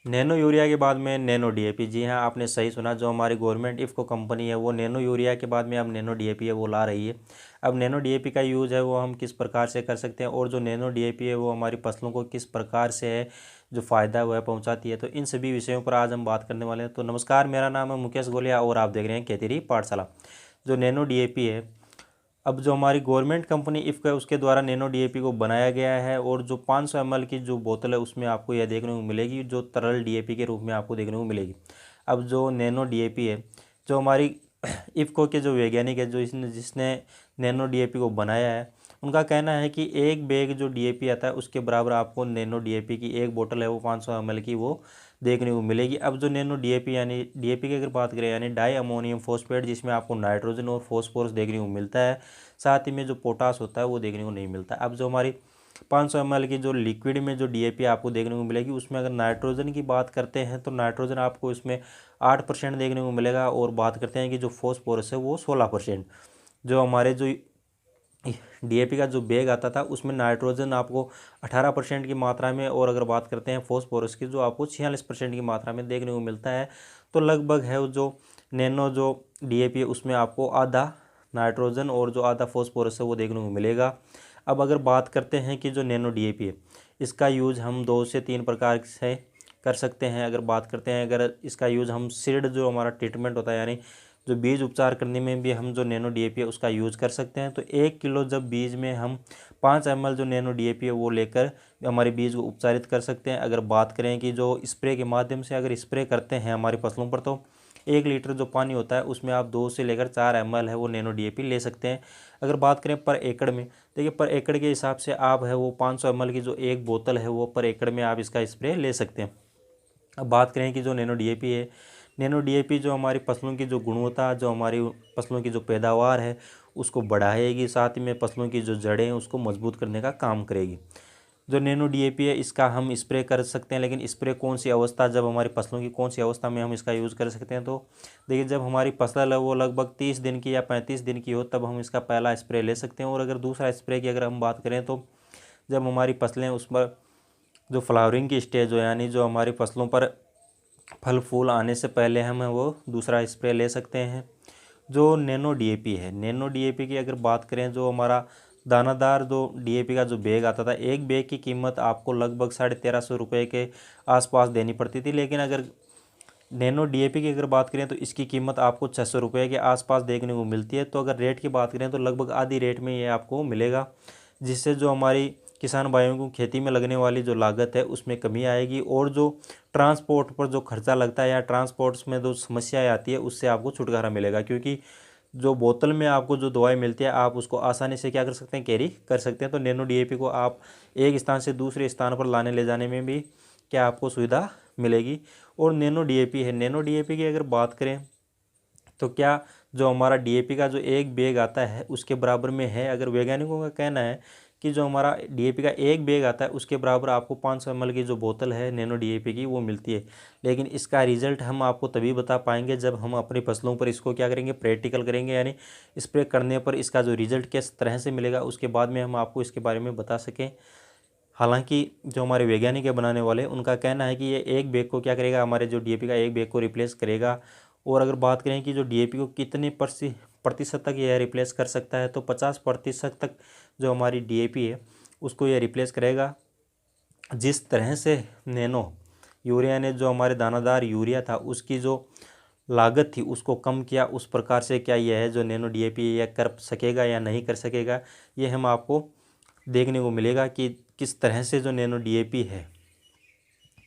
Nano urea के बाद में नैनो डीएपी। जी हाँ, आपने सही सुना। जो हमारी गवर्नमेंट इफ़को कंपनी है वो नैनो यूरिया के बाद में अब नैनो डीएपी है वो ला रही है। अब नैनो डीएपी का यूज़ है वो हम किस प्रकार से कर सकते हैं, और जो नैनो डीएपी है वो हमारी फसलों को किस प्रकार से है जो फ़ायदा वह पहुँचाती है, तो इन सभी विषयों पर आज हम बात करने वाले हैं। तो नमस्कार, मेरा नाम है मुकेश गोलिया और आप देख रहे हैं खेती पाठशाला। जो नैनो डीएपी है, अब जो हमारी गवर्नमेंट कंपनी इफ़को है उसके द्वारा नैनो डीएपी को बनाया गया है, और जो 500 ml की जो बोतल है उसमें आपको यह देखने को मिलेगी जो तरल डीएपी के रूप में आपको देखने को मिलेगी। अब जो नैनो डीएपी है, जो हमारी इफ़को के जो वैज्ञानिक है जो जिसने नैनो डीएपी को बनाया है, उनका कहना है कि एक बैग जो डीएपी आता है उसके बराबर आपको नैनो डीएपी की एक बोतल है वो 500 ml की वो देखने को मिलेगी। अब जो नैनो डीएपी यानी डीएपी की अगर बात करें यानी डाई अमोनियम फॉस्फेट, जिसमें आपको नाइट्रोजन और फॉस्फोरस देखने को मिलता है, साथ ही में जो पोटास होता है वो देखने को नहीं मिलता। अब जो हमारी 500 ml की जो लिक्विड में जो डीएपी आपको देखने को मिलेगी उसमें अगर नाइट्रोजन की बात करते हैं तो नाइट्रोजन आपको इसमें 8% देखने को मिलेगा, और बात करते हैं कि जो फॉस्फोरस है वो 16%। जो हमारे जो डीएपी का जो बैग आता था उसमें नाइट्रोजन आपको 18% की मात्रा में, और अगर बात करते हैं फॉस्फोरस की जो आपको 46% की मात्रा में देखने को मिलता है। तो लगभग है जो नैनो जो डीएपी है उसमें आपको आधा नाइट्रोजन और जो आधा फॉस्फोरस है वो देखने को मिलेगा। अब अगर बात करते हैं कि जो नैनो डीएपी है इसका यूज़ हम 2 से 3 प्रकार से कर सकते हैं। अगर बात करते हैं, अगर इसका यूज़ हम सीड जो हमारा ट्रीटमेंट होता है यानी जो बीज उपचार करने में भी हम जो नैनो डीएपी है उसका यूज़ कर सकते हैं। तो 1 किलो जब बीज में हम 5 ml जो नैनो डीएपी है वो लेकर हमारे बीज को उपचारित कर सकते हैं। अगर बात करें कि जो स्प्रे के माध्यम से अगर स्प्रे करते हैं हमारी फसलों पर, तो 1 लीटर जो पानी होता है उसमें आप 2 से लेकर 4 ml है वो नैनो डीएपी ले सकते हैं। अगर बात करें पर एकड़ में, देखिए पर एकड़ के हिसाब से आप है वो 500 ml की जो एक बोतल है वो पर एकड़ में आप इसका स्प्रे ले सकते हैं। अब बात करें कि जो नैनो डीएपी है, नैनो डीएपी जो हमारी फसलों की जो गुणवत्ता, जो हमारी फसलों की जो पैदावार है उसको बढ़ाएगी, साथ ही में फसलों की जो जड़ें हैं उसको मजबूत करने का काम करेगी। जो नैनो डीएपी है इसका हम स्प्रे कर सकते हैं, लेकिन स्प्रे कौन सी अवस्था, जब हमारी फसलों की कौन सी अवस्था में हम इसका यूज़ कर सकते हैं, तो देखिए जब हमारी फसल है वो लगभग 30 दिन की या 35 दिन की हो तब हम इसका पहला स्प्रे ले सकते हैं। और अगर दूसरा स्प्रे की अगर हम बात करें तो जब हमारी फसलें उस पर जो फ्लावरिंग की स्टेज हो यानी जो हमारी फसलों पर फल फूल आने से पहले हम वो दूसरा स्प्रे ले सकते हैं। जो नैनो डीएपी है, नैनो डीएपी की अगर बात करें, जो हमारा दानादार जो डीएपी का जो बैग आता था, एक बैग की कीमत आपको लगभग 1350 रुपये के आसपास देनी पड़ती थी, लेकिन अगर नैनो डीएपी की अगर बात करें तो इसकी कीमत आपको 600 रुपये के आसपास देखने को मिलती है। तो अगर रेट की बात करें तो लगभग आधी रेट में ये आपको मिलेगा, जिससे जो हमारी किसान भाइयों को खेती में लगने वाली जो लागत है उसमें कमी आएगी, और जो ट्रांसपोर्ट पर जो खर्चा लगता है या ट्रांसपोर्ट्स में जो समस्याएं आती है उससे आपको छुटकारा मिलेगा, क्योंकि जो बोतल में आपको जो दवाई मिलती है आप उसको आसानी से क्या कर सकते हैं, कैरी कर सकते हैं। तो नैनो डीएपी को आप एक स्थान से दूसरे स्थान पर लाने ले जाने में भी क्या आपको सुविधा मिलेगी। और नैनो डीएपी है, नैनो डीएपी की अगर बात करें तो क्या जो हमारा डीएपी का जो एक बैग आता है उसके बराबर में है। अगर वैज्ञानिकों का कहना है कि जो हमारा डीएपी का एक बैग आता है उसके बराबर आपको 500 ml की जो बोतल है नैनो डीएपी की वो मिलती है, लेकिन इसका रिजल्ट हम आपको तभी बता पाएंगे जब हम अपनी फसलों पर इसको क्या करेंगे, प्रैक्टिकल करेंगे, यानी स्प्रे करने पर इसका जो रिजल्ट किस तरह से मिलेगा उसके बाद में हम आपको इसके बारे में बता सकें। हालांकि जो हमारे वैज्ञानिक है बनाने वाले, उनका कहना है कि ये एक बैग को क्या करेगा, हमारे जो डीएपी का एक बैग को रिप्लेस करेगा। और अगर बात करें कि जो डीएपी को कितने प्रतिशत तक यह रिप्लेस कर सकता है, तो 50% तक जो हमारी डीएपी है उसको यह रिप्लेस करेगा। जिस तरह से नैनो यूरिया ने जो हमारे दानादार यूरिया था उसकी जो लागत थी उसको कम किया, उस प्रकार से क्या यह है जो नैनो डीएपी यह कर सकेगा या नहीं कर सकेगा, ये हम आपको देखने को मिलेगा कि किस तरह से जो नैनो डीएपी है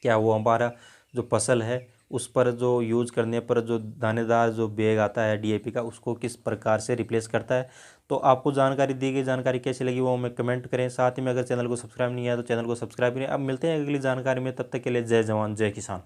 क्या वो हमारा जो फसल है उस पर जो यूज़ करने पर जो दानेदार जो बैग आता है डीएपी का उसको किस प्रकार से रिप्लेस करता है। तो आपको जानकारी दी गई, जानकारी कैसी लगी वो हमें कमेंट करें। साथ ही में अगर चैनल को सब्सक्राइब नहीं किया तो चैनल को सब्सक्राइब करें। अब मिलते हैं अगली जानकारी में, तब तक के लिए जय जवान जय किसान।